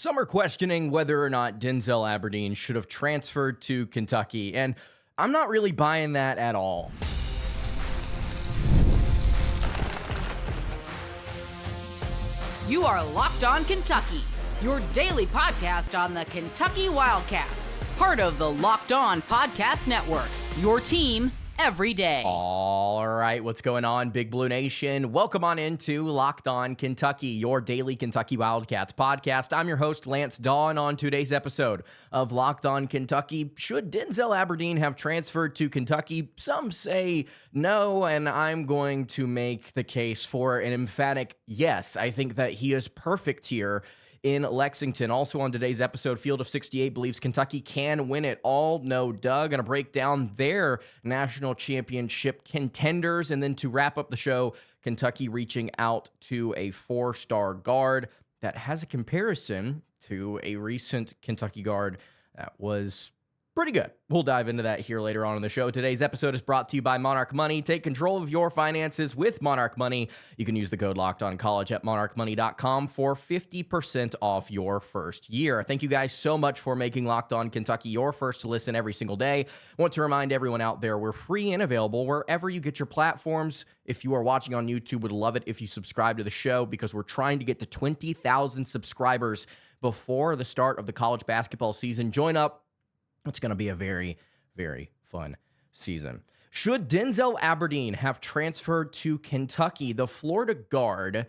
Some are questioning whether or not Denzel Aberdeen should have transferred to Kentucky, and I'm not really buying that at all. You are Locked On Kentucky, your daily podcast on the Kentucky Wildcats, part of the Locked On Podcast Network, your team every day. All right, what's going on, Big Blue Nation? Welcome on into Locked On Kentucky, your daily Kentucky Wildcats podcast. I'm your host, Lance Dawe, and on today's episode of Locked On Kentucky, should Denzel Aberdeen have transferred to Kentucky? Some say no, and I'm going to make the case for an emphatic yes. I think that he is perfect here in Lexington. Also on today's episode, Field of 68 believes Kentucky can win it all. No duh. Going to break down their national championship contenders. And then to wrap up the show, Kentucky reaching out to a four-star guard that has a comparison to a recent Kentucky guard that was pretty good. We'll dive into that here later on in the show. Today's episode is brought to you by Monarch Money. Take control of your finances with Monarch Money. You can use the code LOCKEDONCollege at monarchmoney.com for 50% off your first year. Thank you guys so much for making Locked On Kentucky your first to listen every single day. I want to remind everyone out there, we're free and available wherever you get your platforms. If you are watching on YouTube, would love it if you subscribe to the show because we're trying to get to 20,000 subscribers before the start of the college basketball season. Join up. It's going to be a very, very fun season. Should Denzel Aberdeen have transferred to Kentucky? The Florida guard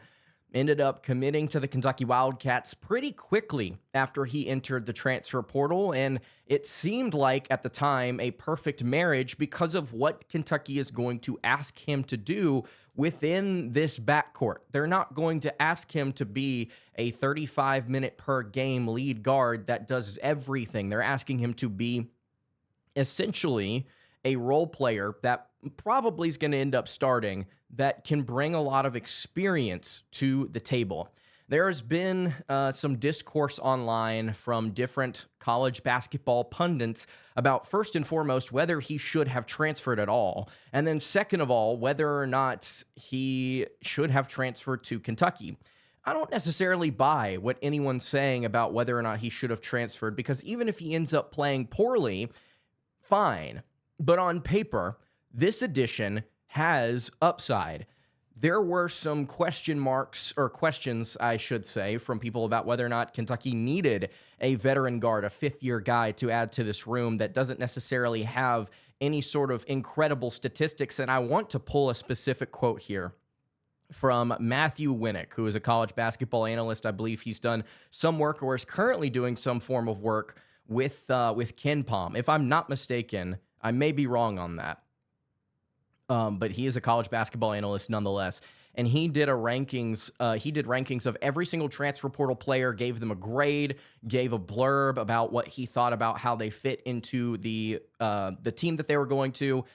ended up committing to the Kentucky Wildcats pretty quickly after he entered the transfer portal, and it seemed like at the time a perfect marriage because of what Kentucky is going to ask him to do within this backcourt. They're not going to ask him to be a 35-minute per game lead guard that does everything. They're asking him to be essentially a role player that probably is going to end up starting that can bring a lot of experience to the table. There has been some discourse online from different college basketball pundits about, first and foremost, whether he should have transferred at all, and then second of all, whether or not he should have transferred to Kentucky. I don't necessarily buy what anyone's saying about whether or not he should have transferred, because even if he ends up playing poorly, fine. But on paper, this addition has upside. There were some question marks, or questions, I should say, from people about whether or not Kentucky needed a veteran guard, a fifth-year guy to add to this room that doesn't necessarily have any sort of incredible statistics. And I want to pull a specific quote here from Matthew Winnick, who is a college basketball analyst. I believe he's done some work or is currently doing some form of work with Ken Palm. If I'm not mistaken, I may be wrong on that. But he is a college basketball analyst nonetheless, and he did rankings of every single transfer portal player, gave them a grade, gave a blurb about what he thought about how they fit into the team that they were going to.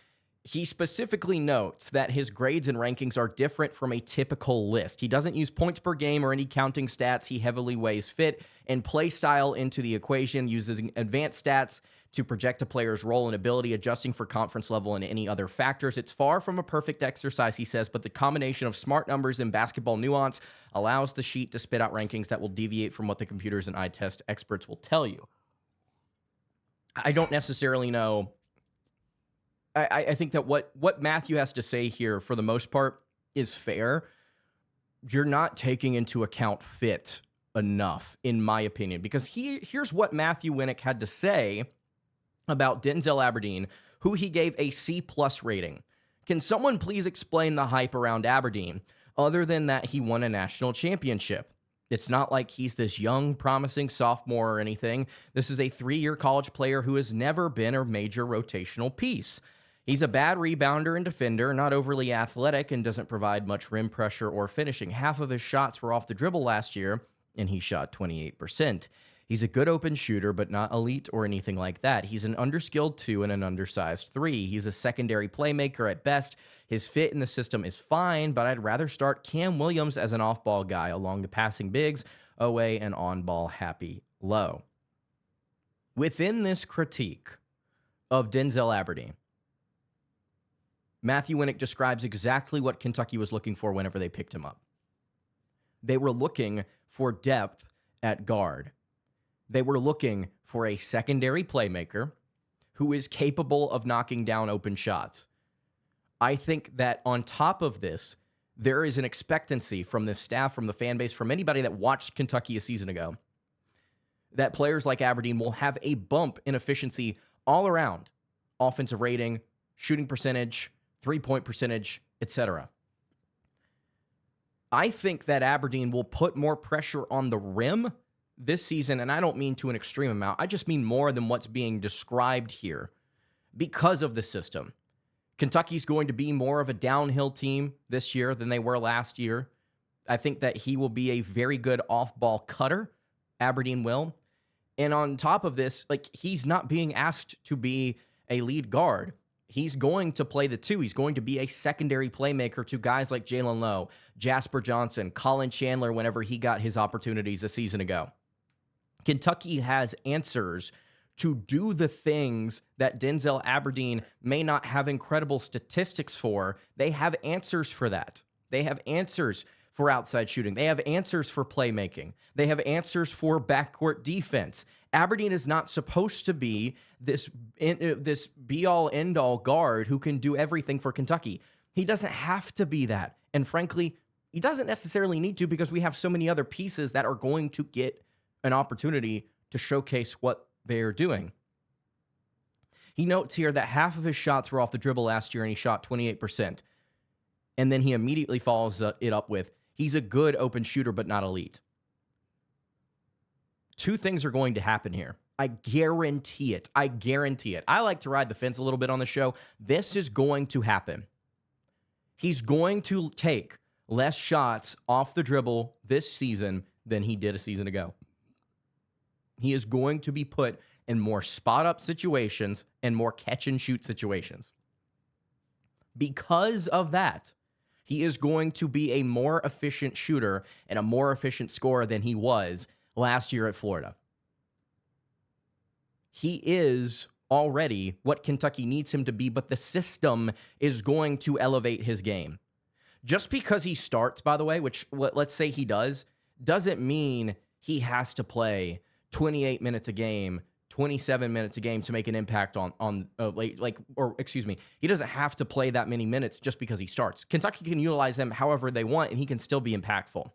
He specifically notes that his grades and rankings are different from a typical list. He doesn't use points per game or any counting stats. He heavily weighs fit and play style into the equation, uses advanced stats to project a player's role and ability, adjusting for conference level and any other factors. It's far from a perfect exercise, he says, but the combination of smart numbers and basketball nuance allows the sheet to spit out rankings that will deviate from what the computers and eye test experts will tell you. I don't necessarily know. I think that what Matthew has to say here, for the most part, is fair. You're not taking into account fit enough, in my opinion, because here's what Matthew Winnick had to say about Denzel Aberdeen, who he gave a C+ rating. Can someone please explain the hype around Aberdeen, other than that he won a national championship? It's not like he's this young, promising sophomore or anything. This is a 3-year college player who has never been a major rotational piece. He's a bad rebounder and defender, not overly athletic, and doesn't provide much rim pressure or finishing. Half of his shots were off the dribble last year, and he shot 28%. He's a good open shooter, but not elite or anything like that. He's an underskilled 2 and an undersized 3. He's a secondary playmaker at best. His fit in the system is fine, but I'd rather start Cam Williams as an off-ball guy along the passing bigs, away and on-ball happy low. Within this critique of Denzel Aberdeen, Matthew Winnick describes exactly what Kentucky was looking for whenever they picked him up. They were looking for depth at guard. They were looking for a secondary playmaker who is capable of knocking down open shots. I think that on top of this, there is an expectancy from the staff, from the fan base, from anybody that watched Kentucky a season ago, that players like Aberdeen will have a bump in efficiency all around. Offensive rating, shooting percentage, three-point percentage, etc. I think that Aberdeen will put more pressure on the rim this season, and I don't mean to an extreme amount. I just mean more than what's being described here because of the system. Kentucky's going to be more of a downhill team this year than they were last year. I think that he will be a very good off-ball cutter. Aberdeen will. And on top of this, he's not being asked to be a lead guard. He's going to play the two. He's going to be a secondary playmaker to guys like Jalen Lowe, Jasper Johnson, Colin Chandler whenever he got his opportunities a season ago. Kentucky has answers to do the things that Denzel Aberdeen may not have incredible statistics for. They have answers for that. They have answers for outside shooting. They have answers for playmaking. They have answers for backcourt defense. Aberdeen is not supposed to be this be-all, end-all guard who can do everything for Kentucky. He doesn't have to be that. And frankly, he doesn't necessarily need to because we have so many other pieces that are going to get an opportunity to showcase what they're doing. He notes here that half of his shots were off the dribble last year and he shot 28%. And then he immediately follows it up with, he's a good open shooter, but not elite. Two things are going to happen here. I guarantee it. I guarantee it. I like to ride the fence a little bit on the show. This is going to happen. He's going to take less shots off the dribble this season than he did a season ago. He is going to be put in more spot-up situations and more catch-and-shoot situations. Because of that, he is going to be a more efficient shooter and a more efficient scorer than he was last year at Florida. He is already what Kentucky needs him to be, but the system is going to elevate his game. Just because he starts, by the way, which let's say he does, doesn't mean he has to play 28 minutes a game, 27 minutes a game to make an impact he doesn't have to play that many minutes just because he starts. Kentucky can utilize him however they want, and he can still be impactful,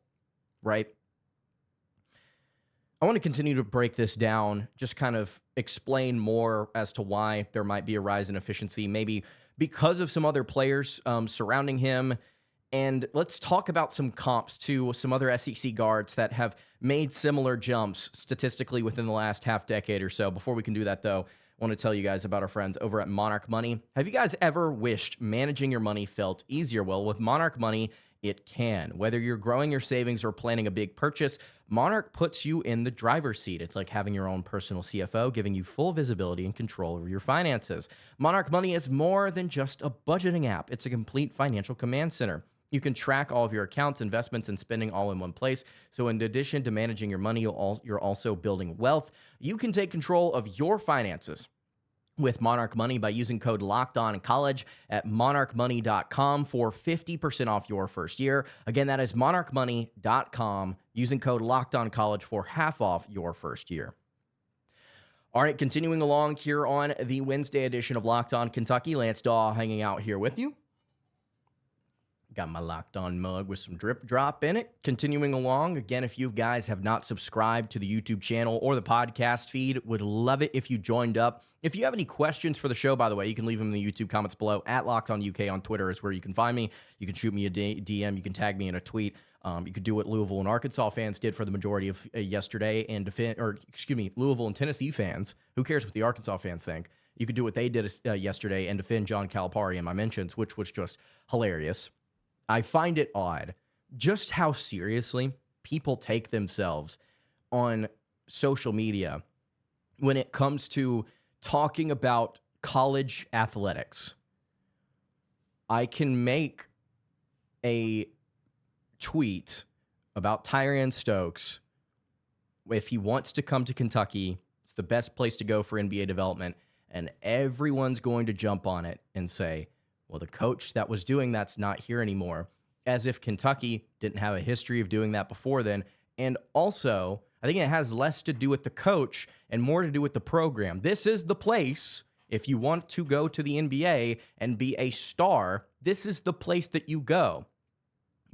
right? I want to continue to break this down, just kind of explain more as to why there might be a rise in efficiency, maybe because of some other players surrounding him. And let's talk about some comps to some other SEC guards that have made similar jumps statistically within the last half decade or so. Before we can do that, though, I want to tell you guys about our friends over at Monarch Money. Have you guys ever wished managing your money felt easier? Well, with Monarch Money, it can. Whether you're growing your savings or planning a big purchase, Monarch puts you in the driver's seat. It's like having your own personal CFO, giving you full visibility and control over your finances. Monarch Money is more than just a budgeting app. It's a complete financial command center. You can track all of your accounts, investments, and spending all in one place. So in addition to managing your money, you're also building wealth. You can take control of your finances with Monarch Money by using code LOCKEDONCollege at monarchmoney.com for 50% off your first year. Again, that is monarchmoney.com, using code LOCKEDONCollege for half off your first year. All right, continuing along here on the Wednesday edition of Locked On Kentucky, Lance Dawe hanging out here with you. Got my Locked On mug with some drip drop in it. Continuing along, again, if you guys have not subscribed to the YouTube channel or the podcast feed, would love it if you joined up. If you have any questions for the show, by the way, you can leave them in the YouTube comments below. At Locked On UK on Twitter is where you can find me. You can shoot me a DM. You can tag me in a tweet. You could do what Louisville and Arkansas fans did for the majority of yesterday, and Louisville and Tennessee fans. Who cares what the Arkansas fans think? You could do what they did yesterday and defend John Calipari in my mentions, which was just hilarious. I find it odd just how seriously people take themselves on social media when it comes to talking about college athletics. I can make a tweet about Tyrion Stokes. If he wants to come to Kentucky, it's the best place to go for NBA development, and everyone's going to jump on it and say, well, the coach that was doing that's not here anymore, as if Kentucky didn't have a history of doing that before then. And also, I think it has less to do with the coach and more to do with the program. This is the place, if you want to go to the NBA and be a star, this is the place that you go.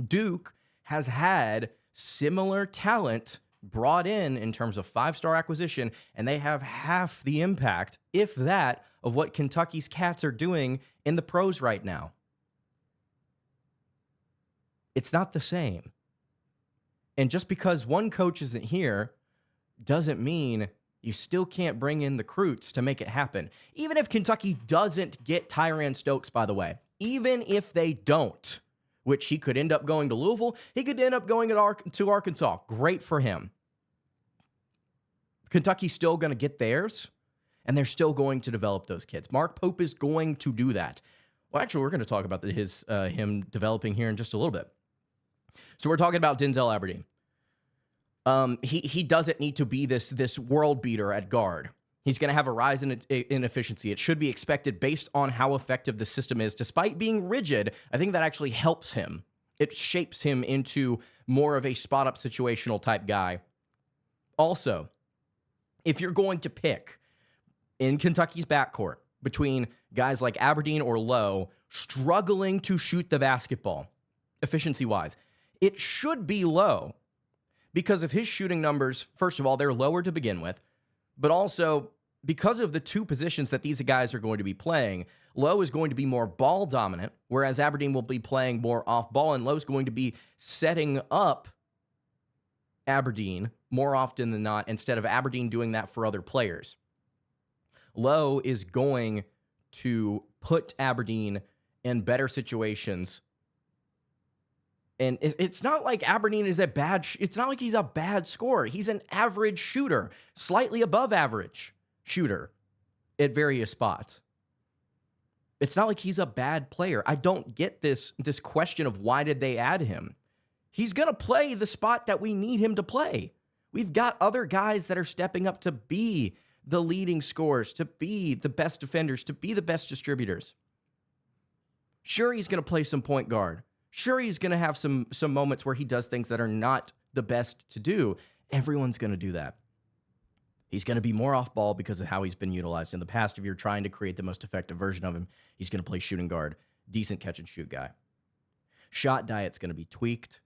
Duke has had similar talent brought in terms of five-star acquisition, and they have half the impact, if that, of what Kentucky's Cats are doing in the pros right now. It's not the same. And just because one coach isn't here doesn't mean you still can't bring in the recruits to make it happen. Even if Kentucky doesn't get Tyran Stokes, by the way, even if they don't, which he could end up going to Louisville, he could end up going to Arkansas. Great for him. Kentucky's still going to get theirs, and they're still going to develop those kids. Mark Pope is going to do that. Well, actually, we're going to talk about him developing here in just a little bit. So we're talking about Denzel Aberdeen. He doesn't need to be this world beater at guard. He's going to have a rise in efficiency. It should be expected based on how effective the system is. Despite being rigid, I think that actually helps him. It shapes him into more of a spot-up situational type guy. Also, if you're going to pick in Kentucky's backcourt between guys like Aberdeen or Lowe struggling to shoot the basketball, efficiency-wise, it should be Lowe. Because of his shooting numbers, first of all, they're lower to begin with, but also because of the two positions that these guys are going to be playing, Lowe is going to be more ball dominant, whereas Aberdeen will be playing more off ball, and Lowe's going to be setting up Aberdeen more often than not, instead of Aberdeen doing that for other players. Lowe is going to put Aberdeen in better situations. And it's not like Aberdeen is it's not like he's a bad scorer. He's an average shooter, slightly above average shooter at various spots. It's not like he's a bad player. I don't get this question of why did they add him? He's going to play the spot that we need him to play. We've got other guys that are stepping up to be the leading scorers, to be the best defenders, to be the best distributors. Sure, he's going to play some point guard. Sure, he's going to have some moments where he does things that are not the best to do. Everyone's going to do that. He's going to be more off ball because of how he's been utilized in the past. If you're trying to create the most effective version of him, he's going to play shooting guard, decent catch and shoot guy. Shot diet's going to be tweaked,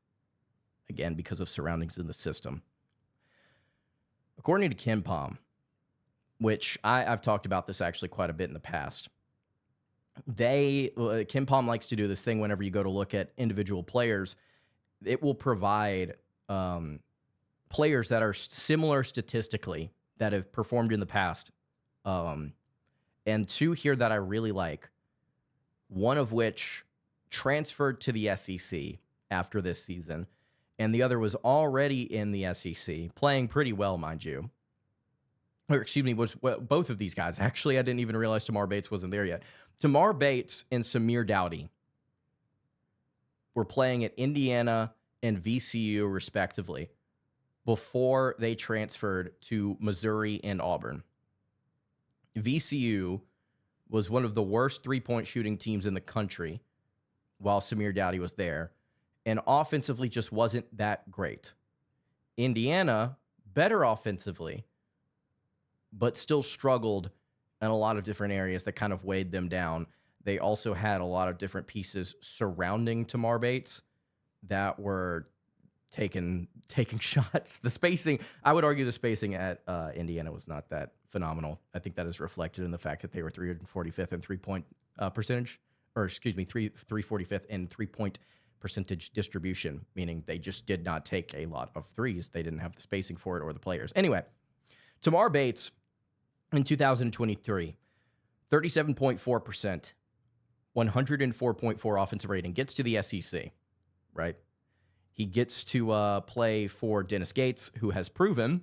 again, because of surroundings in the system. According to KenPom, which I've talked about this actually quite a bit in the past, KenPom likes to do this thing whenever you go to look at individual players. It will provide players that are similar statistically that have performed in the past. And two here that I really like, one of which transferred to the SEC after this season, and the other was already in the SEC, playing pretty well, mind you. Or excuse me, both of these guys. Actually, I didn't even realize Tamar Bates wasn't there yet. Tamar Bates and Samir Dawe were playing at Indiana and VCU, respectively, before they transferred to Missouri and Auburn. VCU was one of the worst three-point shooting teams in the country while Samir Dawe was there, and offensively just wasn't that great. Indiana, better offensively, but still struggled in a lot of different areas that kind of weighed them down. They also had a lot of different pieces surrounding Tamar Bates that were taking shots. The spacing, I would argue the spacing at Indiana was not that phenomenal. I think that is reflected in the fact that they were 345th in three-point percentage, or excuse me, 345th in three-point percentage distribution, meaning they just did not take a lot of threes. They didn't have the spacing for it or the players. Anyway, Tamar Bates in 2023, 37.4%, 104.4 offensive rating, gets to the SEC, right? He gets to play for Dennis Gates, who has proven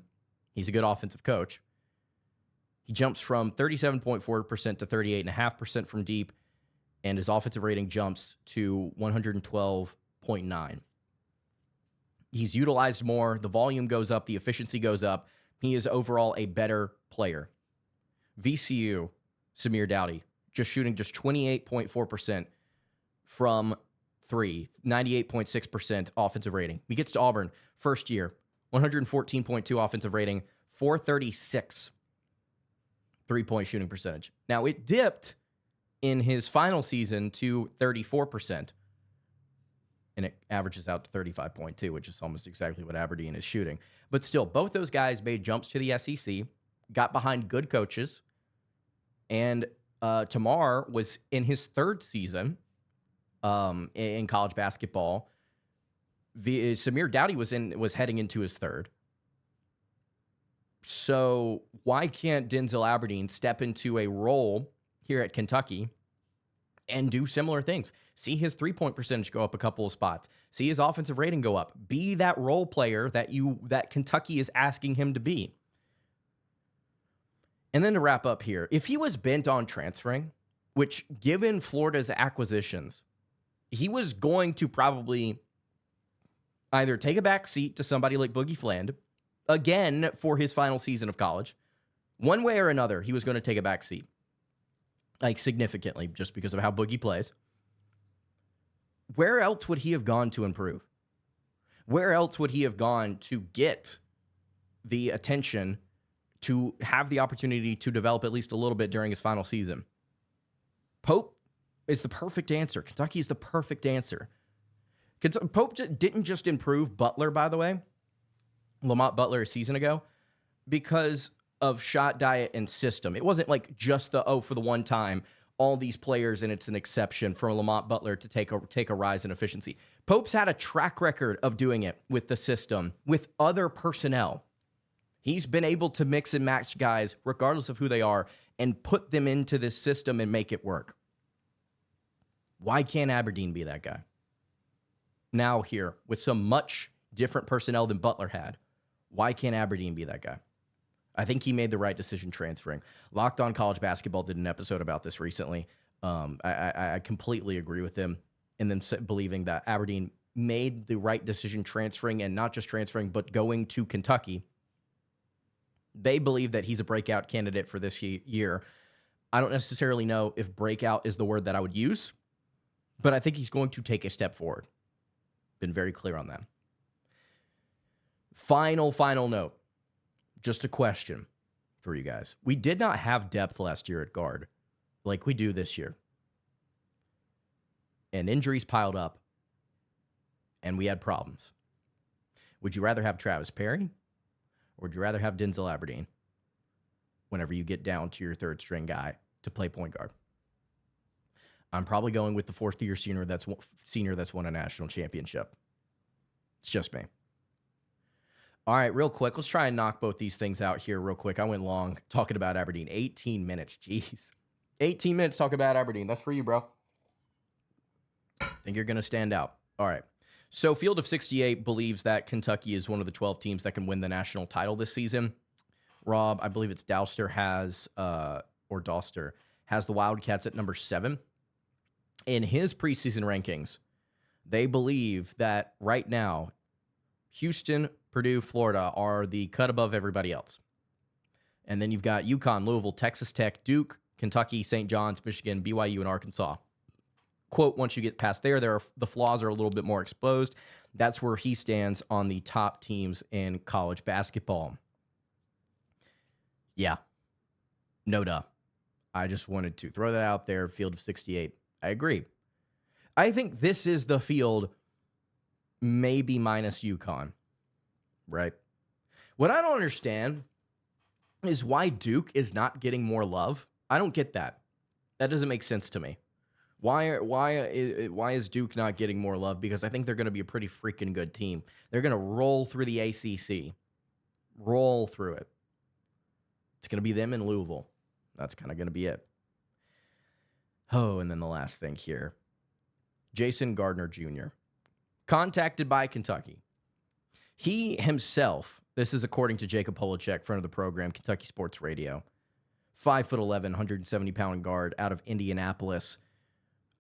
he's a good offensive coach. He jumps from 37.4% to 38.5% from deep, and his offensive rating jumps to 112.9. He's utilized more. The volume goes up. The efficiency goes up. He is overall a better player. VCU, Samir Dawe, just shooting just 28.4% from three, 98.6% offensive rating. He gets to Auburn, first year, 114.2 offensive rating, 436 three-point shooting percentage. Now, it dipped in his final season to 34%, and it averages out to 35.2, which is almost exactly what Aberdeen is shooting. But still, both those guys made jumps to the SEC, got behind good coaches, and Tamar was in his third season in college basketball. Samir Dawe was heading into his third. So why can't Denzel Aberdeen step into a role here at Kentucky and do similar things? See his three-point percentage go up a couple of spots. See his offensive rating go up. Be that role player that Kentucky is asking him to be. And then to wrap up here, if he was bent on transferring, which given Florida's acquisitions, he was going to probably either take a back seat to somebody like Boogie Fland, again for his final season of college. One way or another, he was going to take a back seat, like significantly, just because of how Boogie plays. Where else would he have gone to improve? Where else would he have gone to get the attention to have the opportunity to develop at least a little bit during his final season? Pope is the perfect answer. Kentucky is the perfect answer. Pope didn't just improve Butler, by the way, Lamont Butler a season ago, because of shot diet and system. It wasn't like just for the one time, all these players, and it's an exception for Lamont Butler to take a rise in efficiency. Pope's had a track record of doing it with the system, with other personnel. He's been able to mix and match guys, regardless of who they are, and put them into this system and make it work. Why can't Aberdeen be that guy? Now here, with some much different personnel than Butler had, why can't Aberdeen be that guy? I think he made the right decision transferring. Locked On College Basketball did an episode about this recently. I completely agree with them in them believing that Aberdeen made the right decision transferring, and not just transferring, but going to Kentucky. They believe that he's a breakout candidate for this year. I don't necessarily know if breakout is the word that I would use, but I think he's going to take a step forward. Been very clear on that. Final note. Just a question for you guys. We did not have depth last year at guard like we do this year. And injuries piled up, and we had problems. Would you rather have Travis Perry, or would you rather have Denzel Aberdeen whenever you get down to your third string guy to play point guard? I'm probably going with the fourth-year senior that's won a national championship. It's just me. All right, real quick, let's try and knock both these things out here real quick. I went long talking about Aberdeen. 18 minutes, jeez. 18 minutes talking about Aberdeen. That's for you, bro. I think you're going to stand out. All right. So Field of 68 believes that Kentucky is one of the 12 teams that can win the national title this season. Rob, I believe it's Doster has the Wildcats at number 7. In his preseason rankings, they believe that right now, Houston, Purdue, Florida are the cut above everybody else. And then you've got UConn, Louisville, Texas Tech, Duke, Kentucky, St. John's, Michigan, BYU, and Arkansas. Quote, once you get past there, the flaws are a little bit more exposed. That's where he stands on the top teams in college basketball. Yeah. No duh. I just wanted to throw that out there. Field of 68. I agree. I think this is the field maybe minus UConn, right? What I don't understand is why Duke is not getting more love. I don't get that. That doesn't make sense to me. Why is Duke not getting more love? Because I think they're going to be a pretty freaking good team. They're going to roll through the ACC. Roll through it. It's going to be them in Louisville. That's kind of going to be it. Oh, and then the last thing here. Jason Gardner Jr. contacted by Kentucky. He himself, this is according to Jacob Polachek, friend of the program, Kentucky Sports Radio, 5'11", 170-pound guard out of Indianapolis,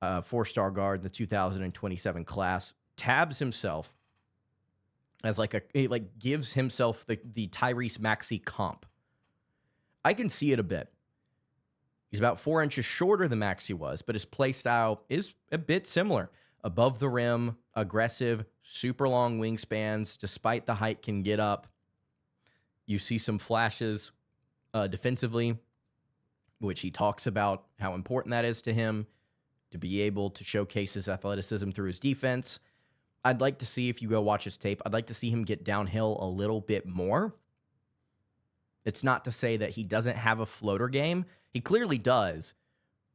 4-star guard in the 2027 class, tabs himself as gives himself the Tyrese Maxey comp. I can see it a bit. He's about 4 inches shorter than Maxey was, but his play style is a bit similar. Above the rim, aggressive, super long wingspans. Despite the height can get up. You see some flashes defensively, which he talks about how important that is to him to be able to showcase his athleticism through his defense. I'd like to see, if you go watch his tape, I'd like to see him get downhill a little bit more. It's not to say that he doesn't have a floater game. He clearly does,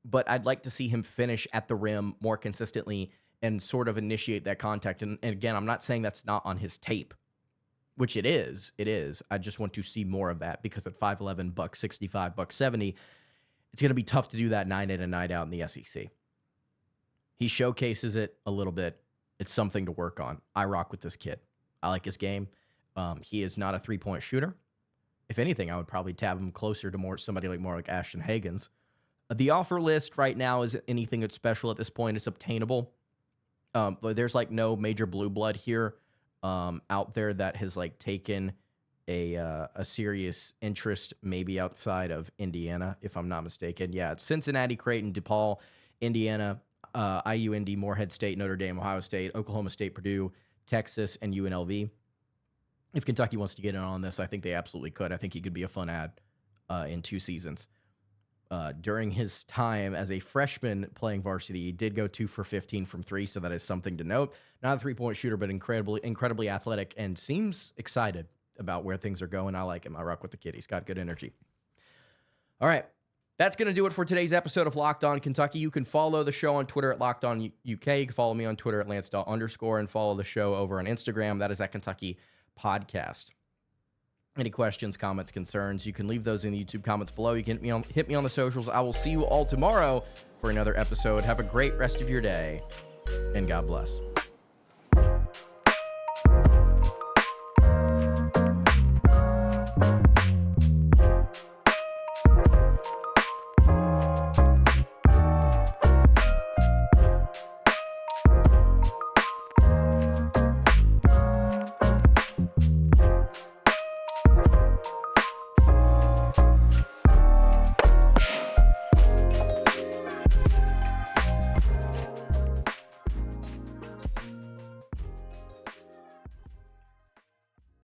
but I'd like to see him finish at the rim more consistently and sort of initiate that contact. And again, I'm not saying that's not on his tape, which it is. It is. I just want to see more of that because at 5'11", $165, $170, it's going to be tough to do that night in and night out in the SEC. He showcases it a little bit. It's something to work on. I rock with this kid. I like his game. He is not a three-point shooter. If anything, I would probably tab him closer to somebody more like Ashton Hagans. The offer list right now isn't anything that's special at this point. It's obtainable. But there's like no major blue blood here out there that has like taken a serious interest, maybe outside of Indiana, if I'm not mistaken. Yeah, it's Cincinnati, Creighton, DePaul, Indiana, IU, Indy, Morehead State, Notre Dame, Ohio State, Oklahoma State, Purdue, Texas, and UNLV. If Kentucky wants to get in on this, I think they absolutely could. I think he could be a fun ad in 2 seasons. During his time as a freshman playing varsity, he did go 2 for 15 from 3, so that is something to note. Not a three-point shooter, but incredibly athletic and seems excited about where things are going. I like him. I rock with the kid. He's got good energy. All right. That's going to do it for today's episode of Locked On Kentucky. You can follow the show on Twitter at Locked On UK. You can follow me on Twitter at @Lance_, and follow the show over on Instagram. That is at Kentucky Podcast. Any questions, comments, concerns, you can leave those in the YouTube comments below. You can hit me on the socials. I will see you all tomorrow for another episode. Have a great rest of your day, and God bless.